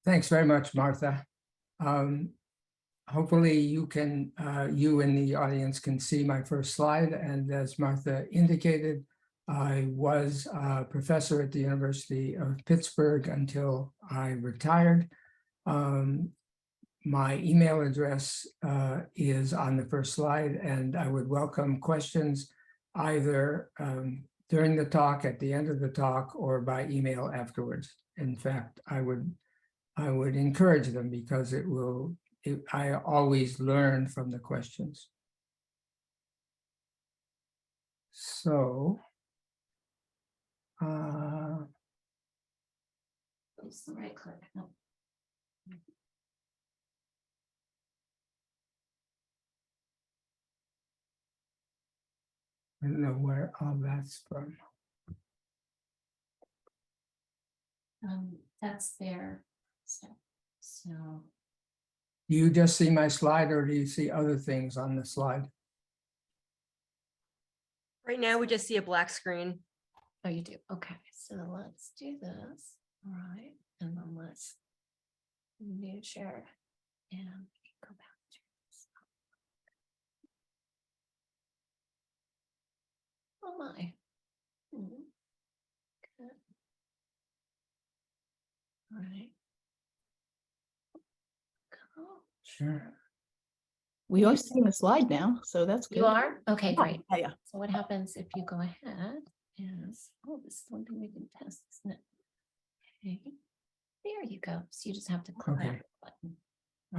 Thanks very much, Martha. Hopefully you can, you in the audience can see my first slide. And as Martha indicated, I was a professor at the University of Pittsburgh until I retired. My email address is on the first slide, and I would welcome questions either during the talk, at the end of the talk, or by email afterwards. In fact, I would encourage them because I always learn from the questions. So, it's the right click. No. I don't know where all that's from. That's there. So Do you just see my slide, or do you see other things on the slide? Right now, we just see a black screen. oh, you do. Okay, so let's do this. All right, and then let's new share and go back to this. Oh my. Okay. All right. Cool. Sure. We are seeing the slide now, so that's good. You are? Okay, great. Yeah. So what happens if you go ahead is, oh, this is one thing we can test, isn't it? Okay, there you go. So you just have to click Okay. that button.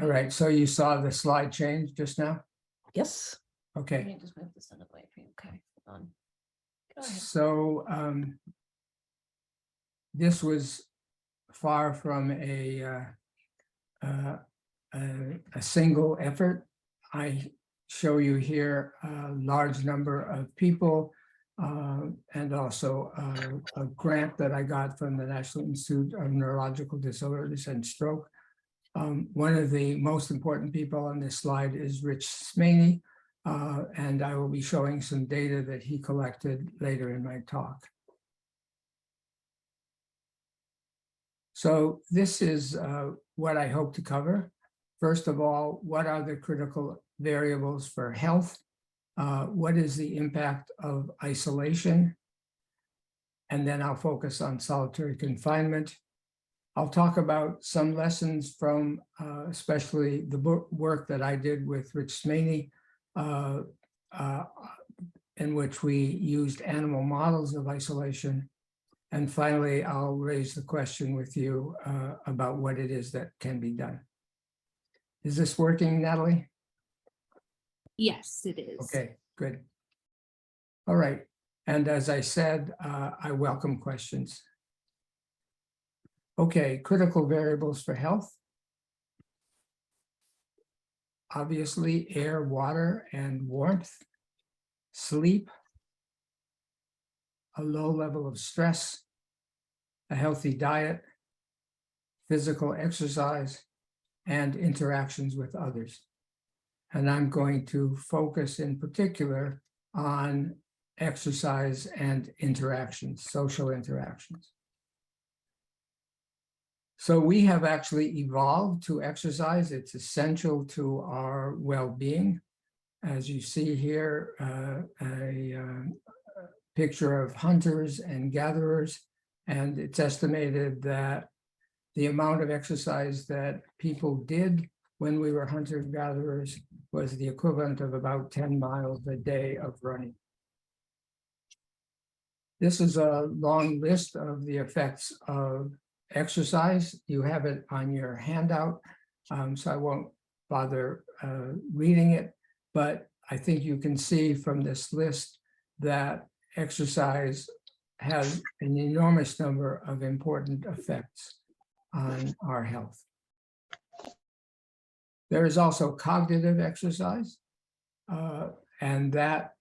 All right, so you saw the slide change just now? Yes. Let Okay, me just move this out of the way for you. Okay, hold on. Go ahead. so this was far from a single effort. I show you here a large number of people and also a grant that I got from the National Institute of Neurological Disorders and Stroke. One of the most important people on this slide is Rich Smaney, and I will be showing some data that he collected later in my talk. So this is what I hope to cover. First of all, what are the critical variables for health? What is the impact of isolation? And then I'll focus on solitary confinement. I'll talk about some lessons from especially the work that I did with Rich Smaney, in which we used animal models of isolation. And finally, I'll raise the question with you about what it is that can be done. Is this working, Natalie? Yes, it is. Okay, good. All right. And as I said, I welcome questions. Okay, critical variables for health. Obviously, air, water, and warmth, sleep, a low level of stress, a healthy diet, physical exercise, and interactions with others. And I'm going to focus in particular on exercise and interactions, social interactions. So we have actually evolved to exercise. It's essential to our well-being. As you see here, a picture of hunters and gatherers, and it's estimated that the amount of exercise that people did when we were hunter-gatherers was the equivalent of about 10 miles a day of running. This is a long list of the effects of exercise. You have it on your handout, so I won't bother reading it, but I think you can see from this list that exercise has an enormous number of important effects on our health. There is also cognitive exercise, and that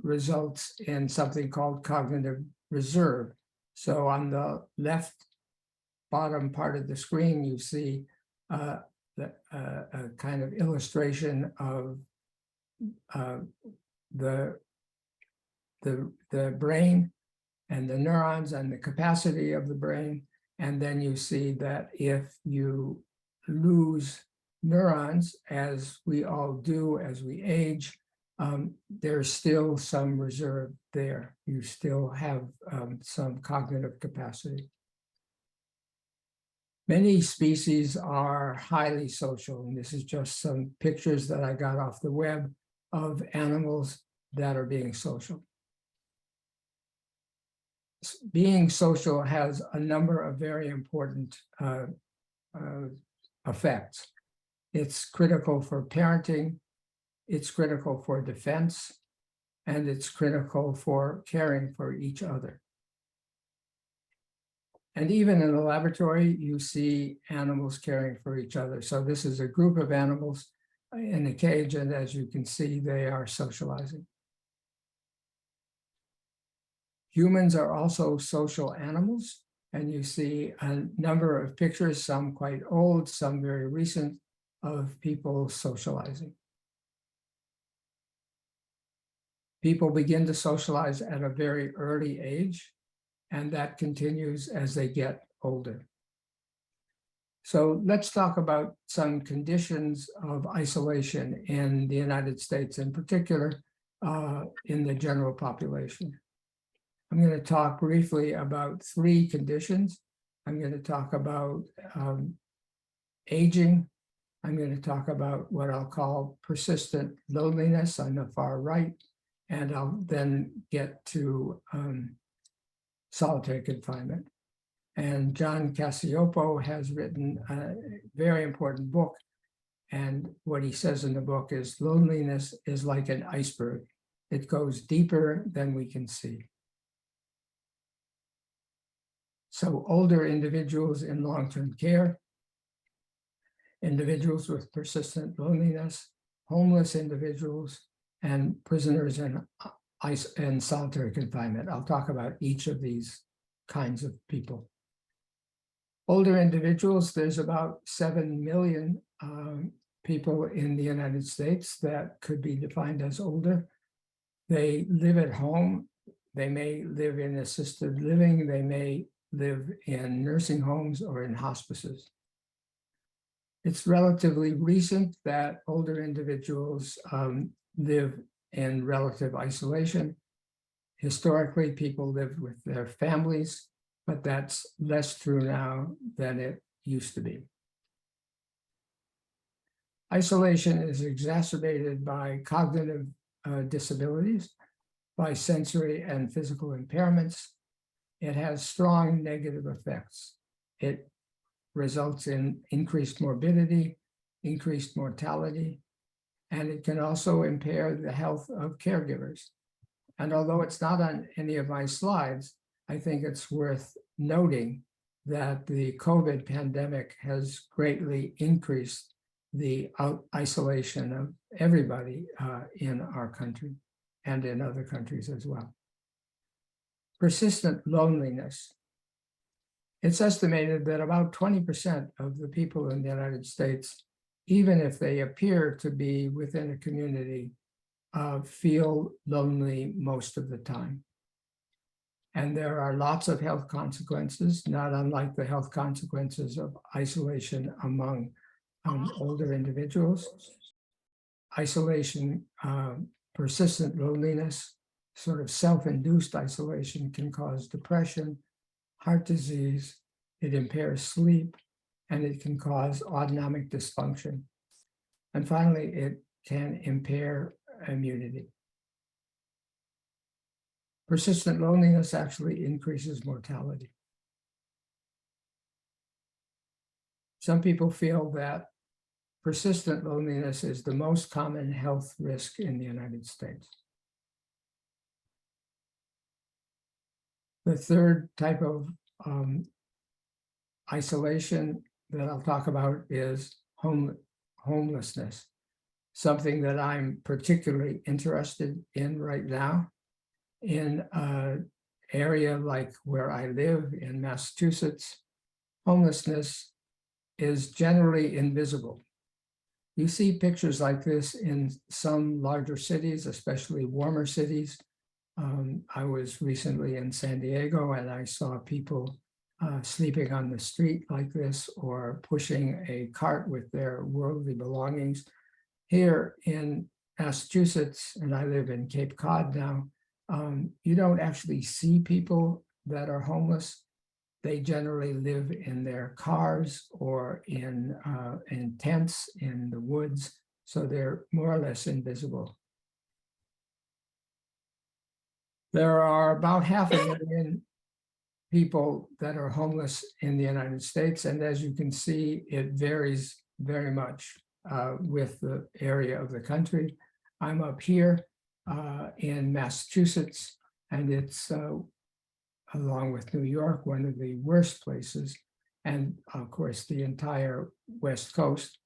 results in something called cognitive reserve. So on the left bottom part of the screen, you see a kind of illustration of the brain and the neurons and the capacity of the brain. And then you see that if you lose neurons, as we all do as we age, there's still some reserve there. You still have some cognitive capacity. Many species are highly social, and this is just some pictures that I got off the web of animals that are being social. Being social has a number of very important effects. It's critical for parenting, it's critical for defense, and it's critical for caring for each other. And even in the laboratory, you see animals caring for each other. So this is a group of animals in a cage, and as you can see, they are socializing. Humans are also social animals, and you see a number of pictures, some quite old, some very recent, of people socializing. People begin to socialize at a very early age, and that continues as they get older. So let's talk about some conditions of isolation in the United States, in particular, in the general population. I'm going to talk briefly about 3 conditions. I'm going to talk about aging. I'm going to talk about what I'll call persistent loneliness on the far right, and I'll then get to solitary confinement. And John Cacioppo has written a very important book, and what he says in the book is loneliness is like an iceberg. It goes deeper than we can see. So older individuals in long-term care, individuals with persistent loneliness, homeless individuals, and prisoners in solitary confinement. I'll talk about each of these kinds of people. Older individuals, there's about 7 million people in the United States that could be defined as older. They live at home. They may live in assisted living. They may live in nursing homes or in hospices. It's relatively recent that older individuals live in relative isolation. Historically, people lived with their families, but that's less true now than it used to be. Isolation is exacerbated by cognitive disabilities, by sensory and physical impairments. It has strong negative effects. It results in increased morbidity, increased mortality, and it can also impair the health of caregivers. And although it's not on any of my slides, I think it's worth noting that the COVID pandemic has greatly increased the isolation of everybody in our country and in other countries as well. Persistent loneliness. It's estimated that about 20% of the people in the United States, even if they appear to be within a community, feel lonely most of the time. And there are lots of health consequences, not unlike the health consequences of isolation among older individuals. Isolation, persistent loneliness, sort of self-induced isolation can cause depression, heart disease, it impairs sleep, and it can cause autonomic dysfunction. And finally, it can impair immunity. Persistent loneliness actually increases mortality. Some people feel that persistent loneliness is the most common health risk in the United States. The third type of isolation that I'll talk about is homelessness, something that I'm particularly interested in right now. In an area like where I live in Massachusetts, homelessness is generally invisible. You see pictures like this in some larger cities, especially warmer cities. I was recently in San Diego and I saw people sleeping on the street like this or pushing a cart with their worldly belongings. Here in Massachusetts, and I live in Cape Cod now, you don't actually see people that are homeless. They generally live in their cars or in tents in the woods, so they're more or less invisible. There are about 500,000 people that are homeless in the United States, and as you can see, it varies very much with the area of the country. I'm up here in Massachusetts, and it's along with New York, one of the worst places, and of course, the entire West Coast.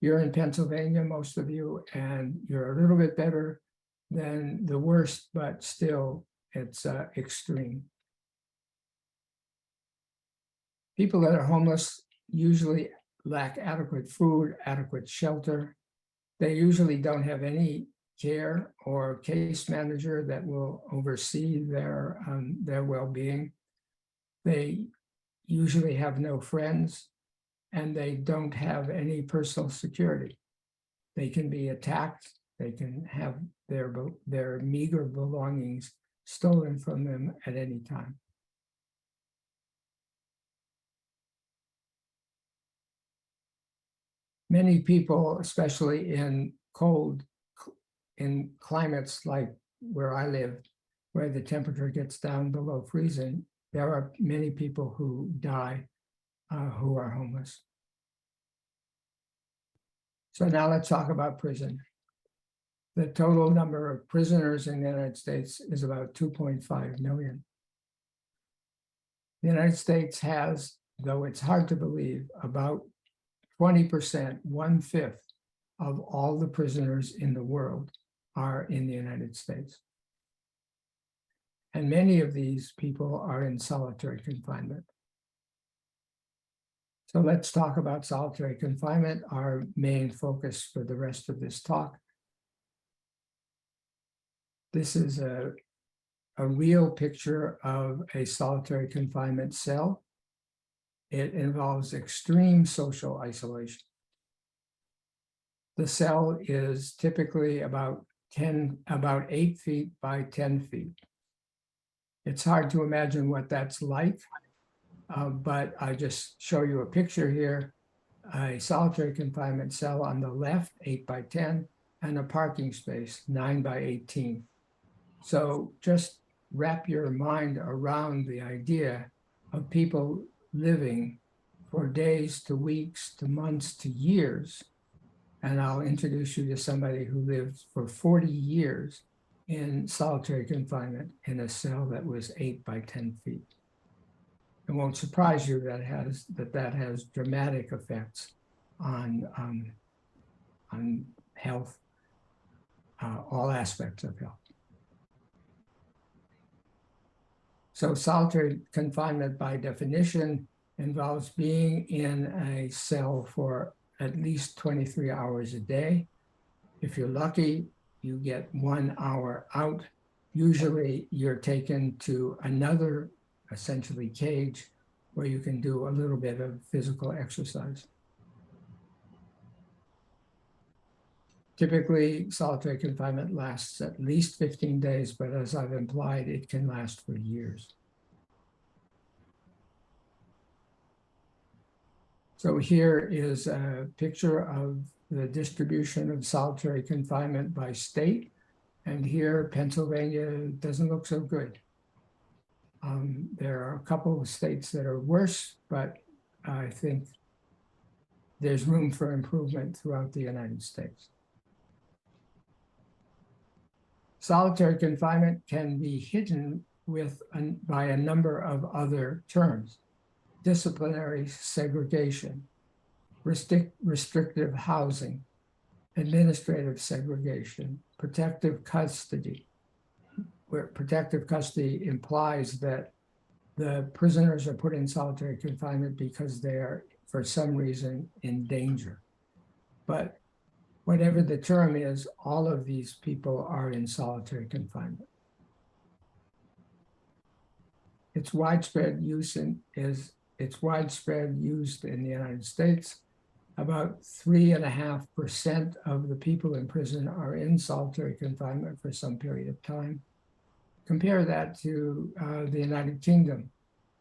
You're in Pennsylvania, most of you, and you're a little bit better than the worst, but still, it's extreme. People that are homeless usually lack adequate food, adequate shelter. They usually don't have any care or case manager that will oversee their well-being. They usually have no friends, and they don't have any personal security. They can be attacked. They can have their meager belongings stolen from them at any time. Many people, especially in climates like where I live, where the temperature gets down below freezing, there are many people who die who are homeless. So now let's talk about prison. The total number of prisoners in the United States is about 2.5 million. The United States has, though it's hard to believe, about 20%, 1/5 of all the prisoners in the world are in the United States. And many of these people are in solitary confinement. So let's talk about solitary confinement, our main focus for the rest of this talk. This is a real picture of a solitary confinement cell. It involves extreme social isolation. The cell is typically about 8 feet by 10 feet. It's hard to imagine what that's like, but I just show you a picture here, a solitary confinement cell on the left, 8 by 10, and a parking space, 9 by 18. So just wrap your mind around the idea of people living for days to weeks to months to years. And I'll introduce you to somebody who lived for 40 years in solitary confinement in a cell that was 8 by 10 feet. It won't surprise you that has dramatic effects on health, all aspects of health. So solitary confinement by definition involves being in a cell for at least 23 hours a day. If you're lucky, you get 1 hour out. Usually you're taken to another, essentially, cage where you can do a little bit of physical exercise. Typically, solitary confinement lasts at least 15 days, but as I've implied, it can last for years. So here is a picture of the distribution of solitary confinement by state. And here, Pennsylvania doesn't look so good. There are a couple of states that are worse, but I think there's room for improvement throughout the United States. Solitary confinement can be hidden by a number of other terms: disciplinary segregation, restrictive housing, administrative segregation, protective custody, where protective custody implies that the prisoners are put in solitary confinement because they are, for some reason, in danger. But whatever the term is, all of these people are in solitary confinement. Its widespread use used in the United States. About 3.5% of the people in prison are in solitary confinement for some period of time. Compare that to the United Kingdom.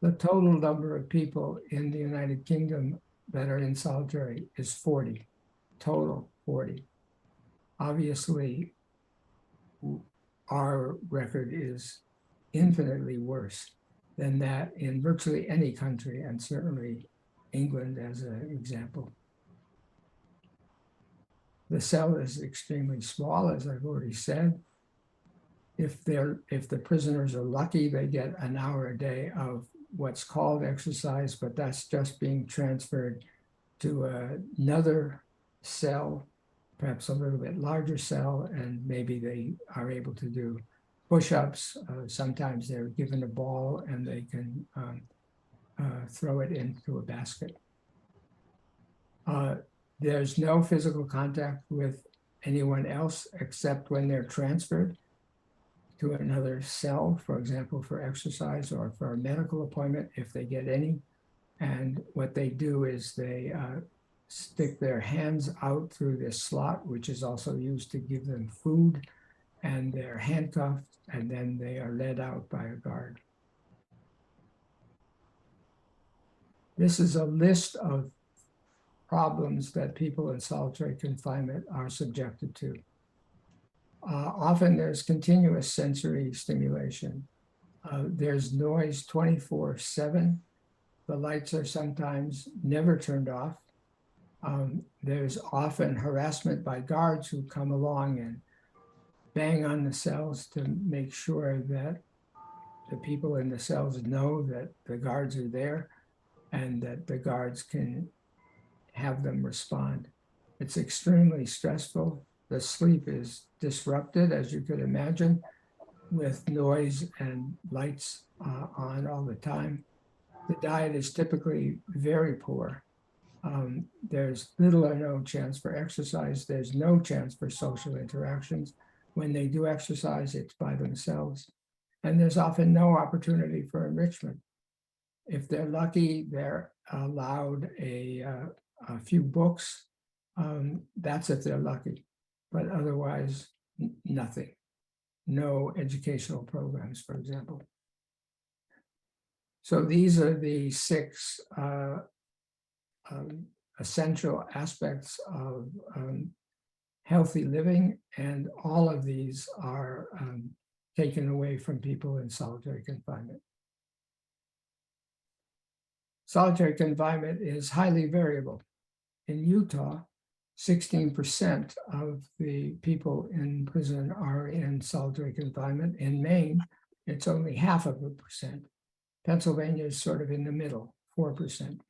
The total number of people in the United Kingdom that are in solitary is 40, total 40. Obviously, our record is infinitely worse than that in virtually any country, and certainly England as an example. The cell is extremely small, as I've already said. If the prisoners are lucky, they get an hour a day of what's called exercise, but that's just being transferred to another cell, perhaps a little bit larger cell, and maybe they are able to do push-ups. Sometimes they're given a ball and they can throw it into a basket. There's no physical contact with anyone else except when they're transferred to another cell, for example, for exercise or for a medical appointment, if they get any. And what they do is they stick their hands out through this slot, which is also used to give them food, and they're handcuffed, and then they are led out by a guard. This is a list of problems that people in solitary confinement are subjected to. Often there's continuous sensory stimulation. There's noise 24/7. The lights are sometimes never turned off. There's often harassment by guards who come along and bang on the cells to make sure that the people in the cells know that the guards are there and that the guards can have them respond. It's extremely stressful. The sleep is disrupted, as you could imagine, with noise and lights on all the time. The diet is typically very poor. There's little or no chance for exercise. There's no chance for social interactions. When they do exercise, it's by themselves. And there's often no opportunity for enrichment. If they're lucky, they're allowed a few books. That's if they're lucky, but otherwise nothing. No educational programs, for example. So these are the 6 essential aspects of healthy living, and all of these are taken away from people in solitary confinement. Solitary confinement is highly variable. In Utah, 16% of the people in prison are in solitary confinement. In Maine, it's only 0.5%. Pennsylvania is sort of in the middle, 4%.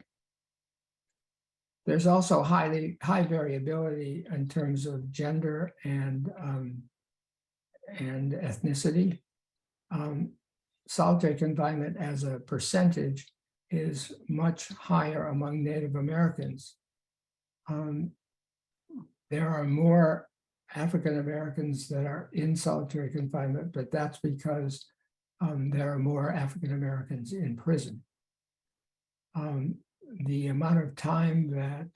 There's also high variability in terms of gender and ethnicity. Solitary confinement as a percentage is much higher among Native Americans. There are more African Americans that are in solitary confinement, but that's because there are more African Americans in prison. The amount of time that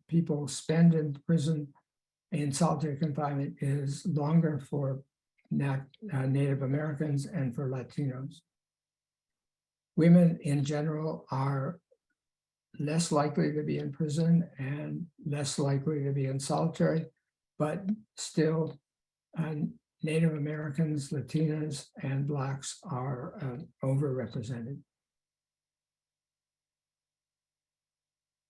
people spend in prison in solitary confinement is longer for Native Americans and for Latinos. Women in general are less likely to be in prison and less likely to be in solitary, but still Native Americans, Latinas, and Blacks are overrepresented.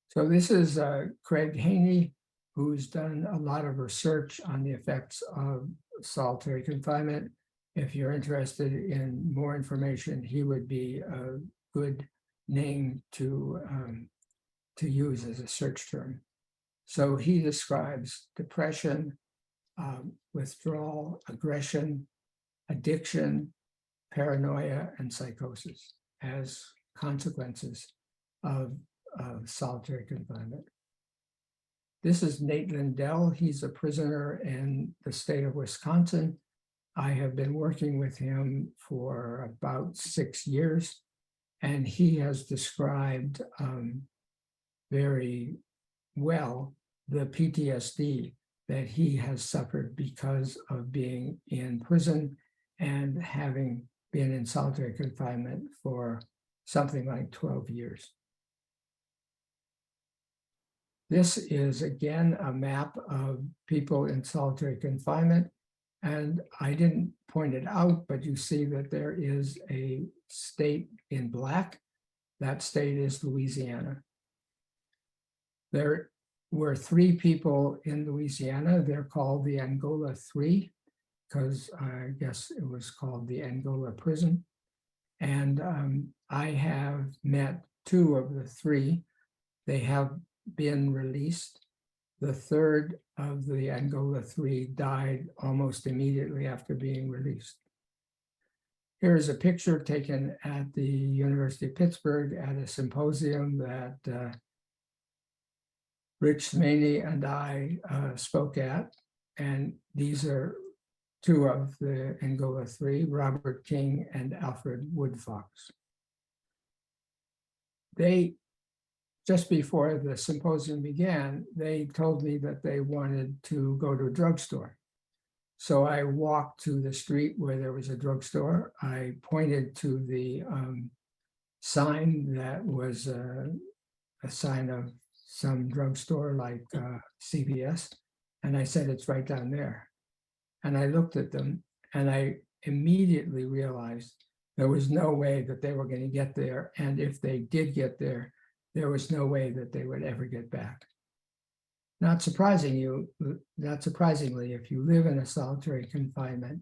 So this is Craig Haney, who's done a lot of research on the effects of solitary confinement. If you're interested in more information, he would be a good name to use as a search term. So he describes depression, withdrawal, aggression, addiction, paranoia, and psychosis as consequences of solitary confinement. This is Nate Lindell. He's a prisoner in the state of Wisconsin. I have been working with him for about 6 years, and he has described very well the PTSD that he has suffered because of being in prison and having been in solitary confinement for something like 12 years. This is again a map of people in solitary confinement, and I didn't point it out, but you see that there is a state in black. That state is Louisiana. There were 3 people in Louisiana. They're called the Angola 3, because I guess it was called the Angola prison. And I have met 2 of the 3. They have been released. The 3rd of the Angola 3 died almost immediately after being released. Here is a picture taken at the University of Pittsburgh at a symposium that Rich Smaney and I spoke at. And these are 2 of the Angola 3, Robert King and Alfred Woodfox. They, just before the symposium began, they told me that they wanted to go to a drugstore. So I walked to the street where there was a drugstore. I pointed to the sign that was a sign of some drugstore like CVS. And I said, it's right down there. And I looked at them and I immediately realized there was no way that they were going to get there. And if they did get there, there was no way that they would ever get back. Not surprisingly, if you live in a solitary confinement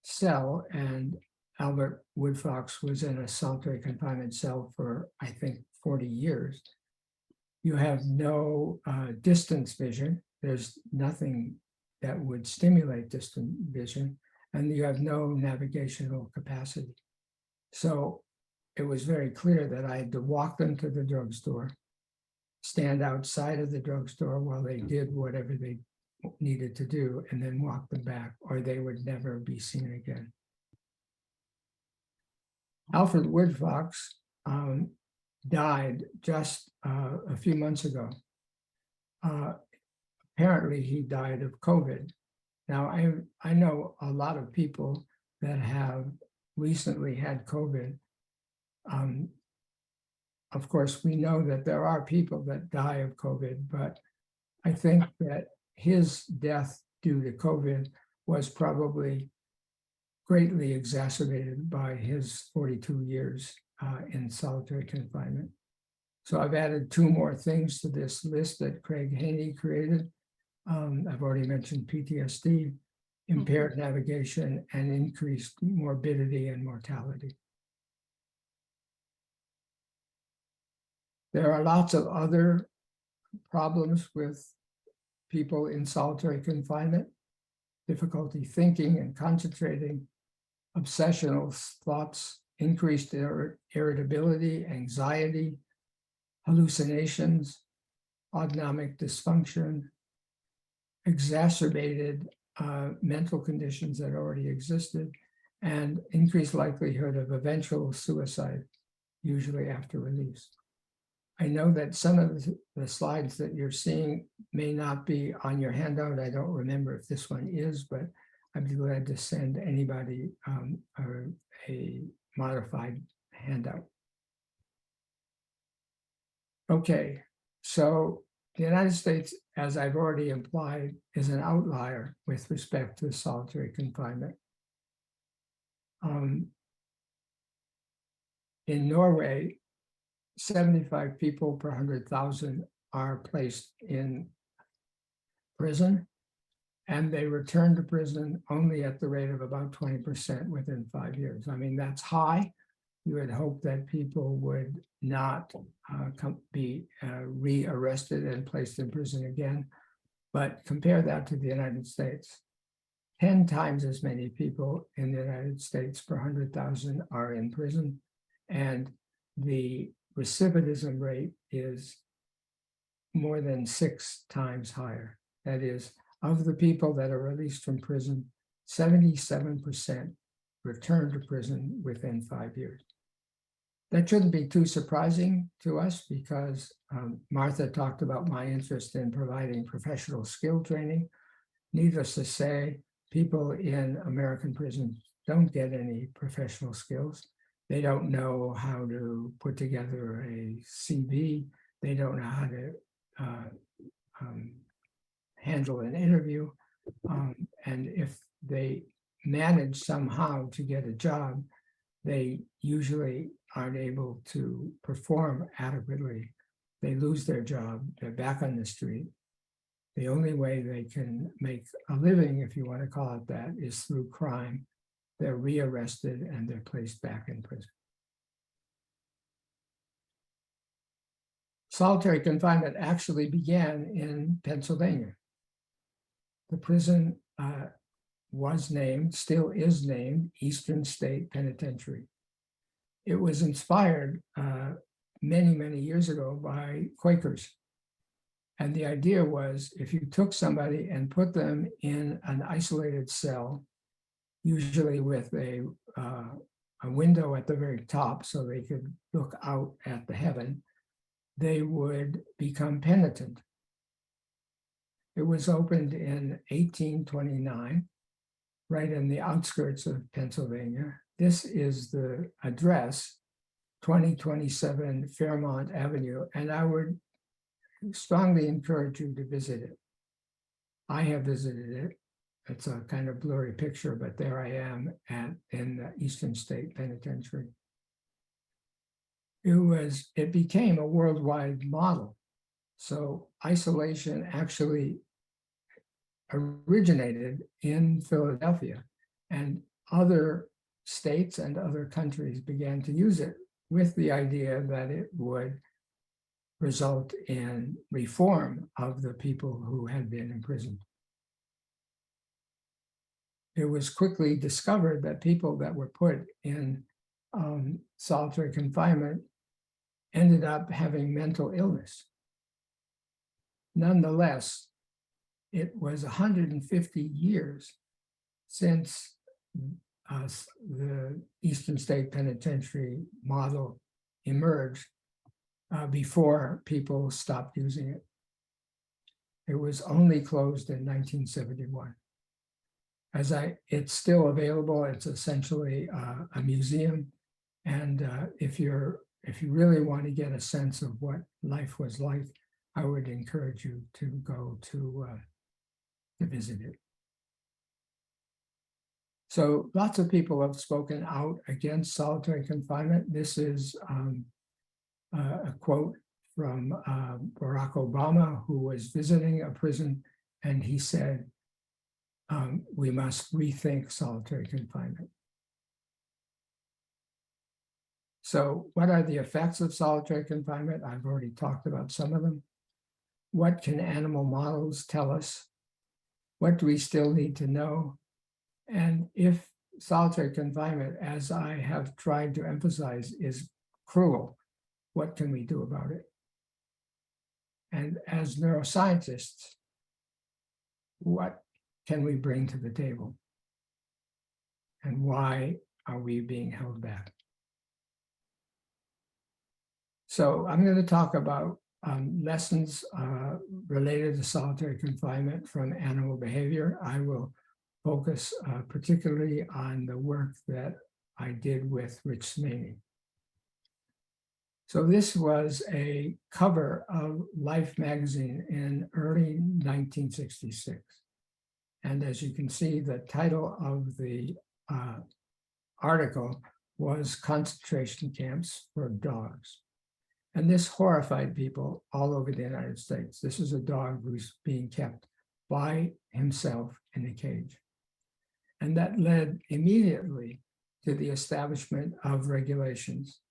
cell, and Albert Woodfox was in a solitary confinement cell for, I think, 40 years, you have no distance vision. There's nothing that would stimulate distant vision, and you have no navigational capacity. So it was very clear that I had to walk them to the drugstore, stand outside of the drugstore while they did whatever they needed to do, and then walk them back, or they would never be seen again. Alfred Woodfox died just a few months ago. Apparently, he died of COVID. Now, I know a lot of people that have recently had COVID. Of course, we know that there are people that die of COVID, but I think that his death due to COVID was probably greatly exacerbated by his 42 years in solitary confinement. So I've added 2 more things to this list that Craig Haney created. I've already mentioned PTSD, impaired navigation, and increased morbidity and mortality. There are lots of other problems with people in solitary confinement: difficulty thinking and concentrating, obsessional thoughts, increased irritability, anxiety, hallucinations, autonomic dysfunction, exacerbated mental conditions that already existed, and increased likelihood of eventual suicide, usually after release. I know that some of the slides that you're seeing may not be on your handout. I don't remember if this one is, but I'd be glad to send anybody a modified handout. Okay, so the United States, as I've already implied, is an outlier with respect to solitary confinement. In Norway, 75 people per 100,000 are placed in prison, and they return to prison only at the rate of about 20% within 5 years. I mean, that's high. You would hope that people would not be re-arrested and placed in prison again. But compare that to the United States. 10 times as many people in the United States per 100,000 are in prison, and the recidivism rate is more than 6 times higher. That is, of the people that are released from prison, 77% returned to prison within 5 years. That shouldn't be too surprising to us because Martha talked about my interest in providing professional skill training. Needless to say, people in American prisons don't get any professional skills. They don't know how to put together a CV. They don't know how to handle an interview. And if they manage somehow to get a job, they usually aren't able to perform adequately. They lose their job, they're back on the street. The only way they can make a living, if you want to call it that, is through crime. They're rearrested and they're placed back in prison. Solitary confinement actually began in Pennsylvania. The prison was named, still is named, Eastern State Penitentiary. It was inspired many, many years ago by Quakers. And the idea was if you took somebody and put them in an isolated cell, usually with a window at the very top so they could look out at the heaven, they would become penitent. It was opened in 1829, right in the outskirts of Pennsylvania. This is the address, 2027 Fairmount Avenue, and I would strongly encourage you to visit it. I have visited it. It's a kind of blurry picture, but there I am in the Eastern State Penitentiary. It became a worldwide model. So isolation actually originated in Philadelphia, and other states and other countries began to use it with the idea that it would result in reform of the people who had been imprisoned. It was quickly discovered that people that were put in solitary confinement ended up having mental illness. Nonetheless, it was 150 years since the Eastern State Penitentiary model emerged before people stopped using it. It was only closed in 1971. It's still available. It's essentially a museum. And if you really want to get a sense of what life was like, I would encourage you to go to visit it. So lots of people have spoken out against solitary confinement. This is a quote from Barack Obama, who was visiting a prison, and he said, we must rethink solitary confinement. So what are the effects of solitary confinement? I've already talked about some of them. What can animal models tell us? What do we still need to know? And if solitary confinement, as I have tried to emphasize, is cruel, what can we do about it? And as neuroscientists, what can we bring to the table? And why are we being held back? So I'm going to talk about lessons related to solitary confinement from animal behavior. I will focus particularly on the work that I did with Rich Smaney. So this was a cover of Life magazine in early 1966. And as you can see, the title of the article was Concentration Camps for Dogs. And this horrified people all over the United States. This is a dog who's being kept by himself in a cage. And that led immediately to the establishment of regulations.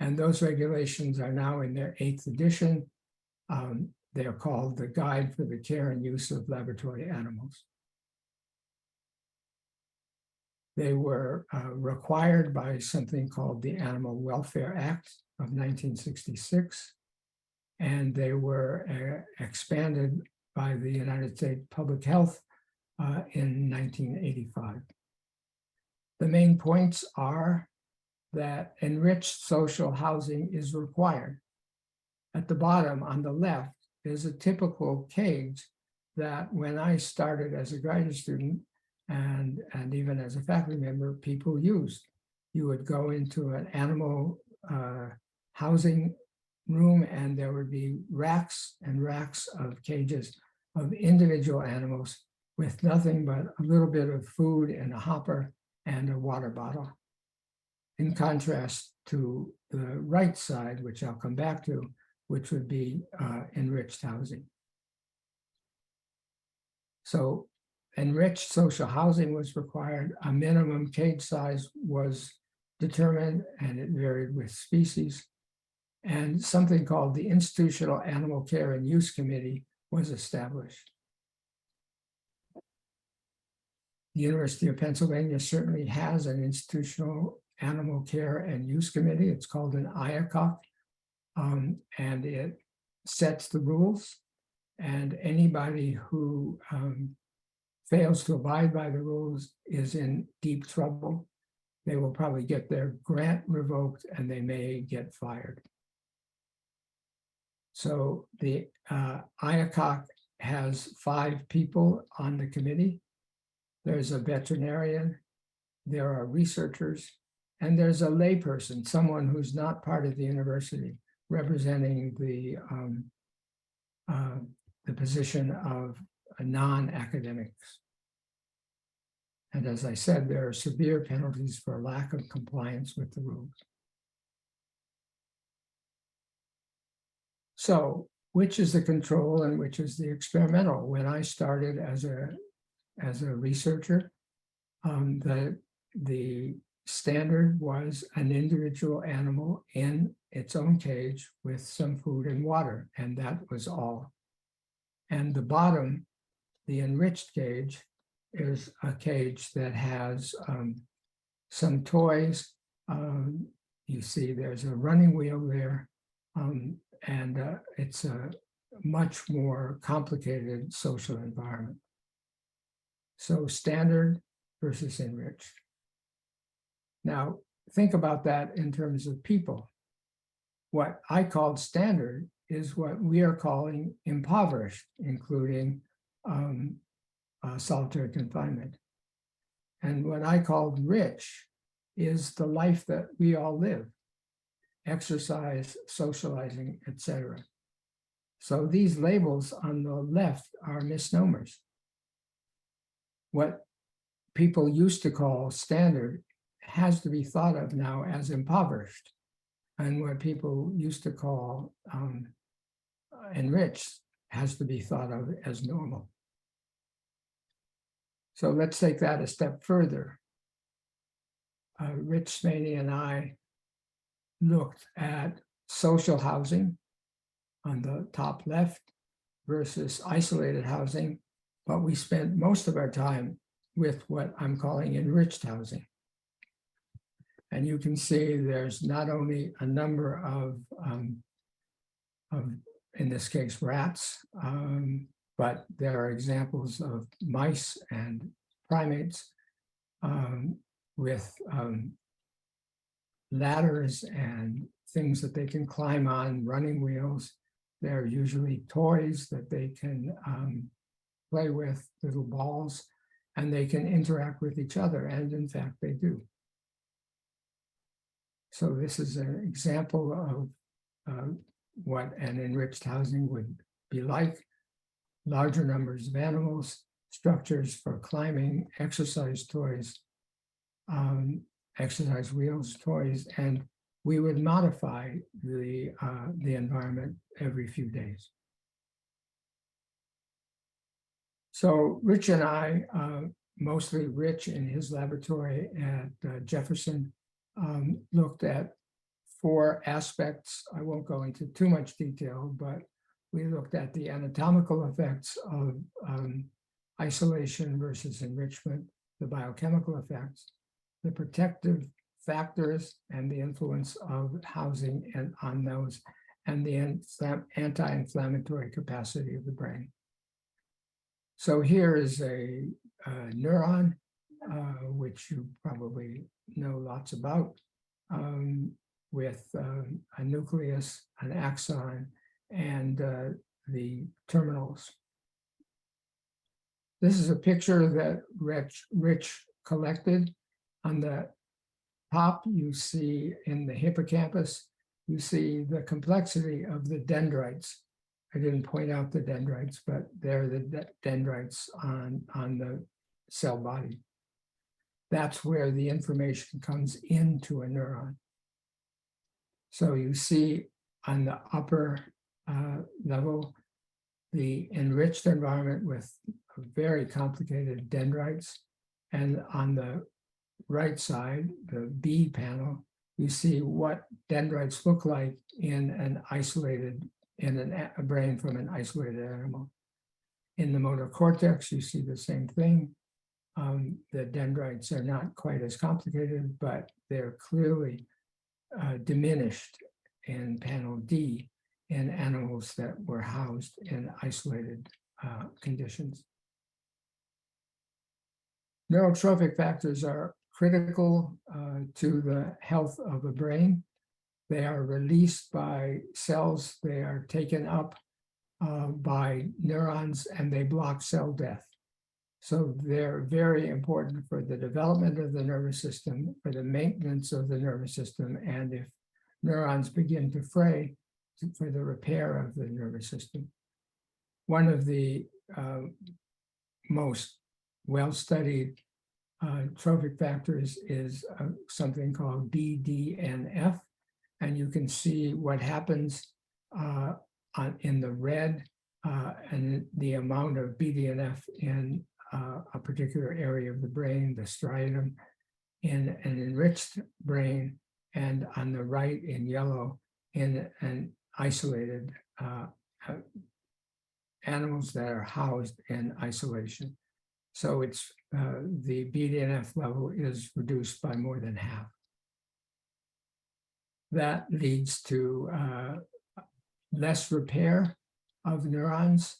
And those regulations are now in their 8th edition. They are called the Guide for the Care and Use of Laboratory Animals. They were required by something called the Animal Welfare Act of 1966, and they were expanded by the United States Public Health in 1985. The main points are that enriched social housing is required. At the bottom on the left is a typical cage that when I started as a graduate student and even as a faculty member, people used. You would go into an animal housing room and there would be racks and racks of cages of individual animals with nothing but a little bit of food in a hopper and a water bottle. In contrast to the right side, which I'll come back to, which would be enriched housing. So enriched social housing was required. A minimum cage size was determined, and it varied with species. And something called the Institutional Animal Care and Use Committee was established. The University of Pennsylvania certainly has an Institutional Animal Care and Use Committee. It's called an IACOC, and it sets the rules. And anybody who fails to abide by the rules is in deep trouble. They will probably get their grant revoked and they may get fired. So the IACOC has 5 people on the committee. There's a veterinarian, there are researchers, and there's a layperson, someone who's not part of the university, representing the position of non-academics. And as I said, there are severe penalties for lack of compliance with the rules. So, which is the control and which is the experimental? When I started as a researcher, the standard was an individual animal in its own cage with some food and water, and that was all. And the bottom, the enriched cage, is a cage that has some toys. You see there's a running wheel there, and it's a much more complicated social environment. So standard versus enriched. Now, think about that in terms of people. What I called standard is what we are calling impoverished, including solitary confinement. And what I called rich is the life that we all live, exercise, socializing, etc. So these labels on the left are misnomers. What people used to call standard has to be thought of now as impoverished. And what people used to call enriched has to be thought of as normal. So let's take that a step further. Rich Smaney and I looked at social housing on the top left versus isolated housing, but we spent most of our time with what I'm calling enriched housing. And you can see there's not only a number of in this case, rats, but there are examples of mice and primates with ladders and things that they can climb on, running wheels. They're usually toys that they can play with, little balls, and they can interact with each other, and in fact, they do. So this is an example of what an enriched housing would be like. Larger numbers of animals, structures for climbing, exercise toys, exercise wheels, toys, and we would modify the environment every few days. So Rich and I, mostly Rich in his laboratory at Jefferson, looked at 4 aspects. I won't go into too much detail, but we looked at the anatomical effects of isolation versus enrichment, the biochemical effects, the protective factors and the influence of housing and on those, and the anti-inflammatory capacity of the brain. So here is a neuron, which you probably know lots about, with a nucleus, an axon, and the terminals. This is a picture that Rich collected. On the top, you see in the hippocampus, you see the complexity of the dendrites. I didn't point out the dendrites, but they're the dendrites on the cell body. That's where the information comes into a neuron. So you see on the upper level, the enriched environment with very complicated dendrites. And on the right side, the B panel, you see what dendrites look like in an isolated, a brain from an isolated animal. In the motor cortex, you see the same thing. The dendrites are not quite as complicated, but they're clearly diminished in panel D in animals that were housed in isolated conditions. Neurotrophic factors are critical to the health of a brain. They are released by cells, they are taken up by neurons, and they block cell death. So they're very important for the development of the nervous system, for the maintenance of the nervous system, and if neurons begin to fray, for the repair of the nervous system. One of the most well-studied trophic factors is something called BDNF, and you can see what happens in the red and the amount of BDNF in a particular area of the brain, the striatum, in an enriched brain, and on the right in yellow in an isolated animals that are housed in isolation. So it's the BDNF level is reduced by more than half. That leads to less repair of neurons,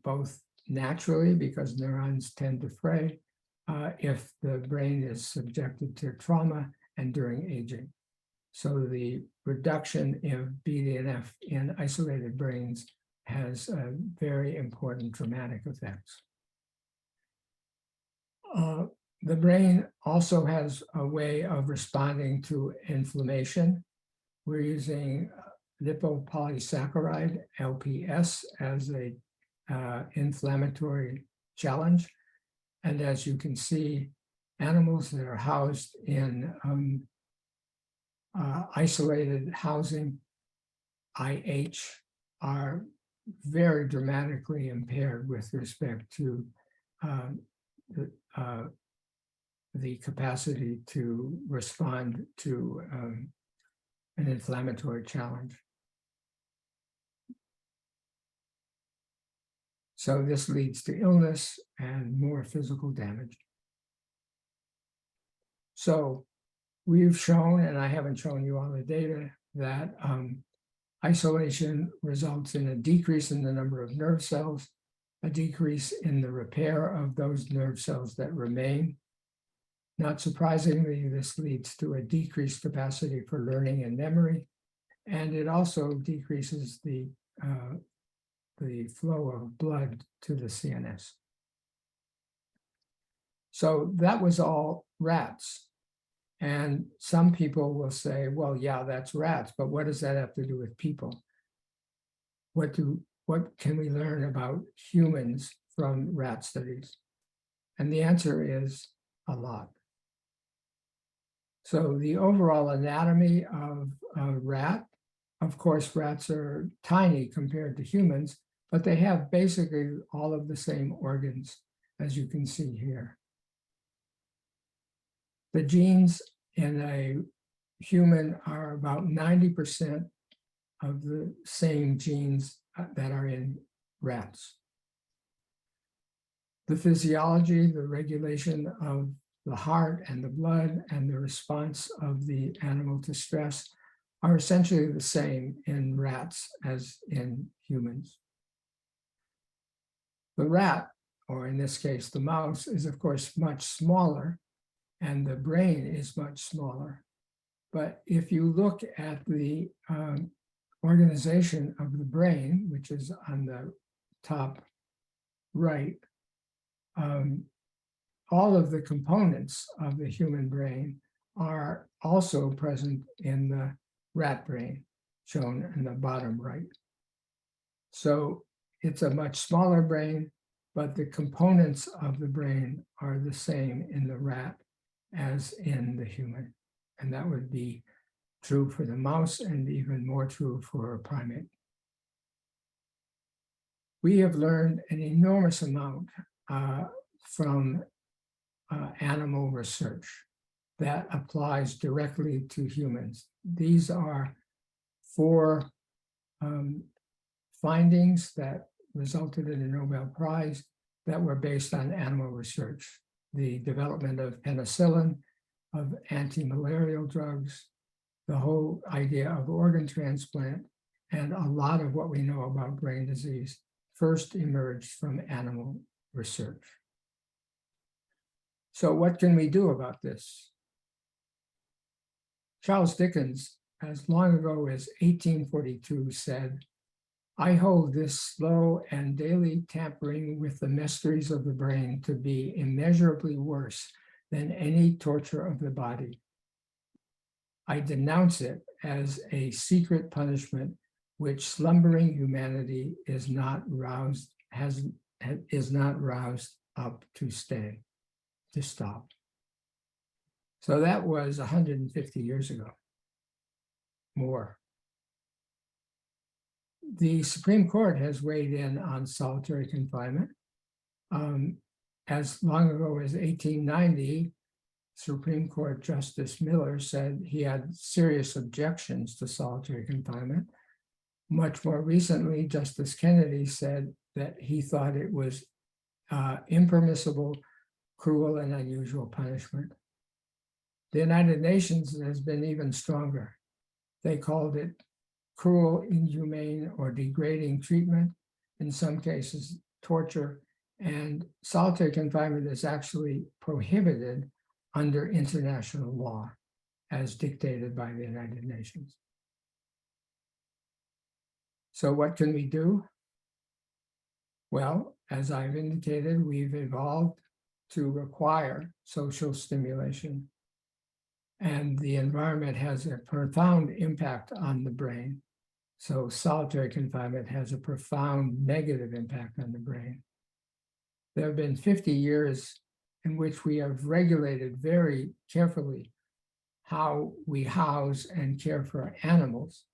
both naturally, because neurons tend to fray, if the brain is subjected to trauma and during aging. So the reduction in BDNF in isolated brains has very important dramatic effects. The brain also has a way of responding to inflammation. We're using lipopolysaccharide, LPS, as a inflammatory challenge. And as you can see, animals that are housed in isolated housing, IH, are very dramatically impaired with respect to the capacity to respond to an inflammatory challenge. So this leads to illness and more physical damage. So we've shown, and I haven't shown you all the data, that isolation results in a decrease in the number of nerve cells, a decrease in the repair of those nerve cells that remain. Not surprisingly, this leads to a decreased capacity for learning and memory, and it also decreases the flow of blood to the CNS. So that was all rats. And some people will say, well, yeah, that's rats, but what does that have to do with people? What can we learn about humans from rat studies? And the answer is a lot. So the overall anatomy of a rat, of course, rats are tiny compared to humans, but they have basically all of the same organs, as you can see here. The genes in a human are about 90% of the same genes that are in rats. The physiology, the regulation of the heart and the blood and the response of the animal to stress are essentially the same in rats as in humans. The rat or in this case, the mouse, is of course much smaller, and the brain is much smaller. But if you look at the organization of the brain, which is on the top right, all of the components of the human brain are also present in the rat brain, shown in the bottom right. So it's a much smaller brain, but the components of the brain are the same in the rat as in the human. And that would be true for the mouse and even more true for a primate. We have learned an enormous amount from animal research that applies directly to humans. These are 4 findings that resulted in a Nobel Prize that were based on animal research. The development of penicillin, of anti-malarial drugs, the whole idea of organ transplant, and a lot of what we know about brain disease first emerged from animal research. So what can we do about this? Charles Dickens, as long ago as 1842, said, "I hold this slow and daily tampering with the mysteries of the brain to be immeasurably worse than any torture of the body. I denounce it as a secret punishment which slumbering humanity is not roused up to stop." So that was 150 years ago, more. The Supreme Court has weighed in on solitary confinement. As long ago as 1890, Supreme Court Justice Miller said he had serious objections to solitary confinement. Much more recently, Justice Kennedy said that he thought it was impermissible, cruel, and unusual punishment. The United Nations has been even stronger. They called it cruel, inhumane, or degrading treatment, in some cases torture, and solitary confinement is actually prohibited under international law as dictated by the United Nations. So what can we do? Well, as I've indicated, we've evolved to require social stimulation, and the environment has a profound impact on the brain. So solitary confinement has a profound negative impact on the brain. There have been 50 years in which we have regulated very carefully how we house and care for animals,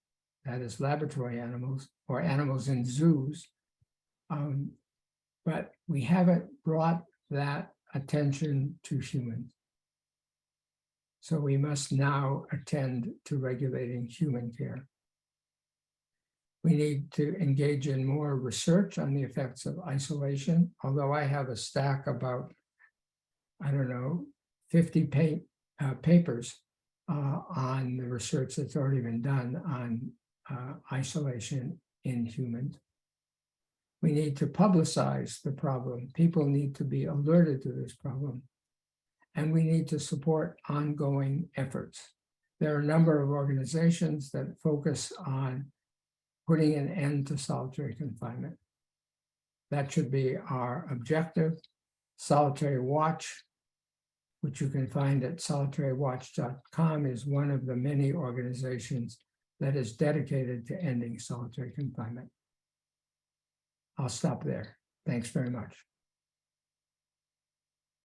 that is laboratory animals or animals in zoos. But we haven't brought that attention to humans. So we must now attend to regulating human care. We need to engage in more research on the effects of isolation, although I have a stack about, 50 papers on the research that's already been done on isolation in humans. We need to publicize the problem. People need to be alerted to this problem. And we need to support ongoing efforts. There are a number of organizations that focus on putting an end to solitary confinement. That should be our objective. Solitary Watch, which you can find at solitarywatch.com, is one of the many organizations that is dedicated to ending solitary confinement. I'll stop there. Thanks very much.